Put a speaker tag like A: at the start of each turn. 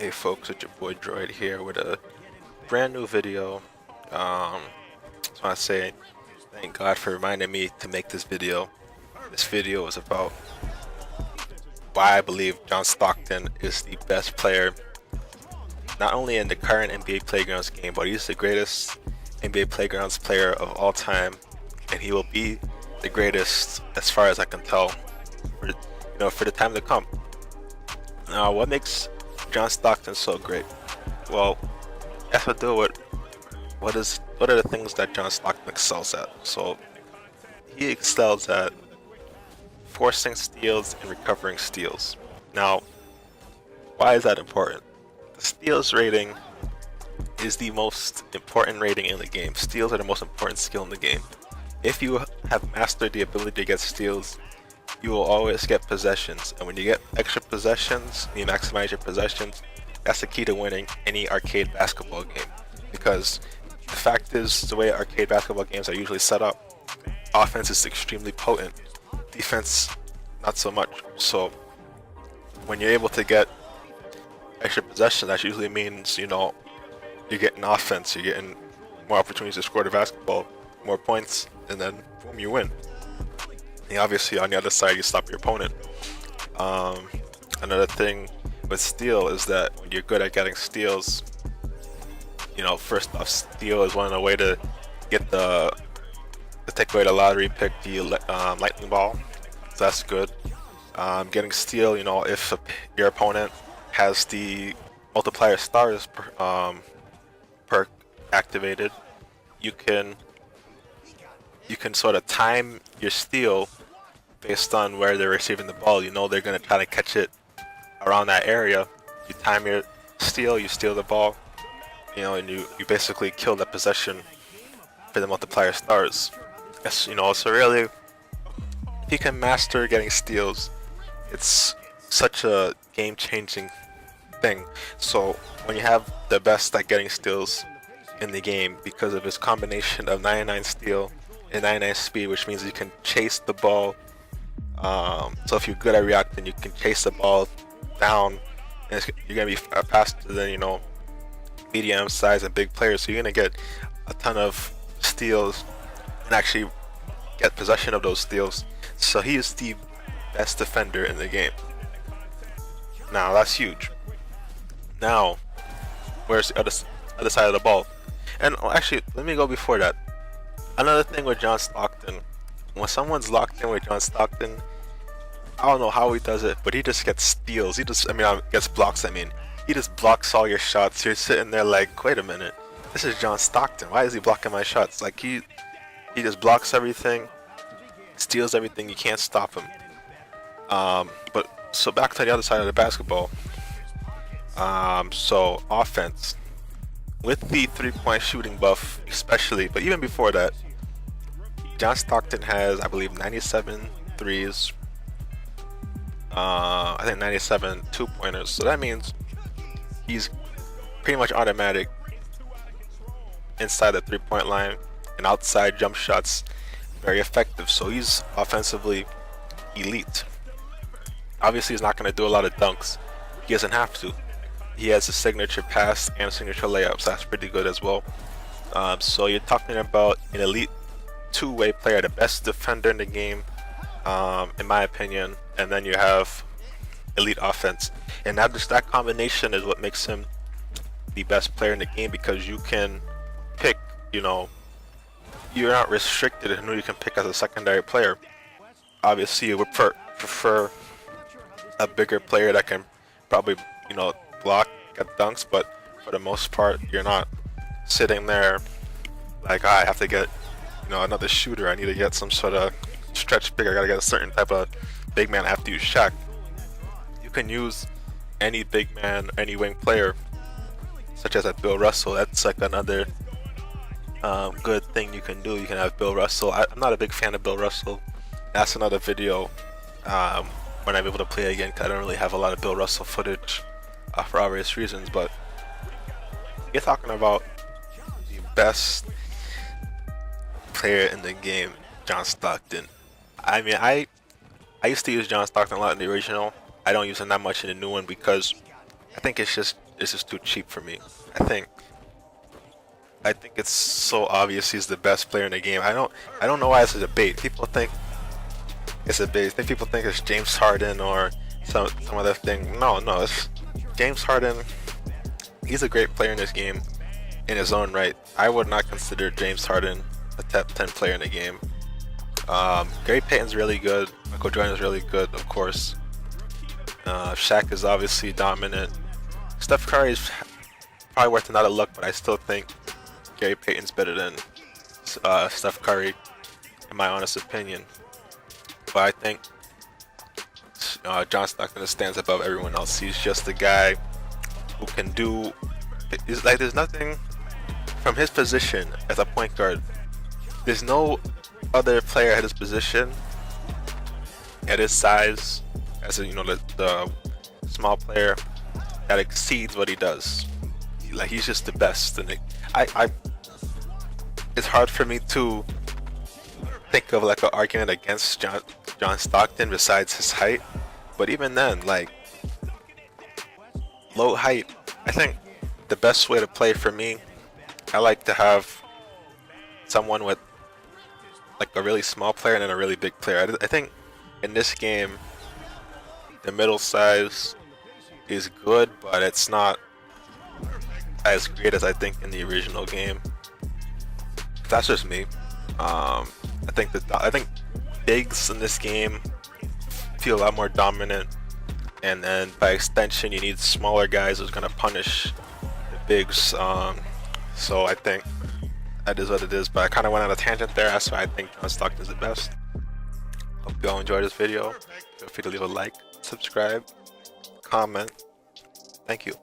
A: Hey folks, it's your boy Droid here with a brand new video. Just want to say thank God for reminding me to make this video. This video is about why I believe John Stockton is the best player, not only in the current NBA Playgrounds game, but he's the greatest NBA Playgrounds player of all time, and he will be the greatest as far as I can tell, for the time to come. Now, what makes John Stockton so great? Well, it has to do with what are the things that John Stockton excels at. So he excels at forcing steals and recovering steals. Now, why is that important? The steals rating is the most important rating in the game. Steals are the most important skill in the game. If you have mastered the ability to get steals, you will always get possessions, and when you get extra possessions, you maximize your possessions. That's the key to winning any arcade basketball game, because the fact is, the way arcade basketball games are usually set up, offense is extremely potent, defense not so much. So when you're able to get extra possessions, that usually means you're getting offense, you're getting more opportunities to score the basketball, more points, and then boom, you win. And obviously on the other side, you stop your opponent. Another thing with steal is that when you're good at getting steals, first off, steal is one of the way to get to take away the lottery pick, the lightning ball. So that's good. Getting steal, if your opponent has the multiplier stars perk activated, you can sort of time your steal based on where they're receiving the ball. They're going to try to catch it around that area. You time your steal, you steal the ball, and you basically kill that possession for the multiplier stars. So really, if you can master getting steals, it's such a game-changing thing. So when you have the best at getting steals in the game, because of his combination of 99 steal and 99 speed, which means you can chase the ball. So if you're good at reacting, you can chase the ball down, and you're gonna be faster than medium size and big players. So you're gonna get a ton of steals and actually get possession of those steals. So he is the best defender in the game. Now that's huge. Now, where's the other side of the ball? And actually, let me go before that. Another thing with John Stockton, when someone's locked in with John Stockton, I don't know how he does it, but he just gets steals. Gets blocks. He just blocks all your shots. You're sitting there like, wait a minute, this is John Stockton. Why is he blocking my shots? Like he just blocks everything, steals everything. You can't stop him. But so back to the other side of the basketball. So offense, with the three-point shooting buff, especially, but even before that, John Stockton has, I believe, 97 threes. I think 97 two-pointers. So that means he's pretty much automatic inside the three-point line, and outside jump shots very effective. So he's offensively elite. Obviously, he's not going to do a lot of dunks. He doesn't have to. He has a signature pass and a signature layup, so that's pretty good as well. So you're talking about an elite two-way player, the best defender in the game, in my opinion, and then you have elite offense, and that combination is what makes him the best player in the game, because you can pick, you're not restricted in who you can pick as a secondary player. Obviously, you would prefer a bigger player that can probably, block, get dunks, but for the most part, you're not sitting there like, I have to get, another shooter. I need to get some sort of stretch big. I gotta get a certain type of big man. I have to use Shaq. You can use any big man, any wing player, such as Bill Russell. That's like another good thing you can do. You can have Bill Russell. I'm not a big fan of Bill Russell. That's another video when I'm able to play again, because I don't really have a lot of Bill Russell footage for obvious reasons. But you're talking about the best player in the game, John Stockton. I used to use John Stockton a lot in the original. I don't use him that much in the new one, because I think it's is just too cheap for me. I think it's so obvious he's the best player in the game. I don't know why it's a debate. People think it's a debate. I think people think it's James Harden or some other thing. No, it's James Harden. He's a great player in this game in his own right. I would not consider James Harden a top 10 player in the game. Gary Payton's really good. Michael Jordan's really good, of course. Shaq is obviously dominant. Steph Curry is probably worth another look, but I still think Gary Payton's better than Steph Curry, in my honest opinion. But I think John Stockton stands above everyone else. He's just a guy who can do. It's like there's nothing from his position as a point guard. There's no other player at his position, at his size, as a, the small player that exceeds what he does. Like he's just the best, and it's hard for me to think of like an argument against John Stockton besides his height. But even then, like low height, I think the best way to play for me, I like to have someone with like a really small player and then a really big player. I think in this game, the middle size is good, but it's not as great as I think in the original game. That's just me. I think bigs in this game feel a lot more dominant, and then by extension, you need smaller guys who's gonna punish the bigs. So I think that is what it is. But I kind of went on a tangent there. That's why I think John Stockton's the best. Hope you all enjoyed this video. Feel free to leave a like, subscribe, comment. Thank you.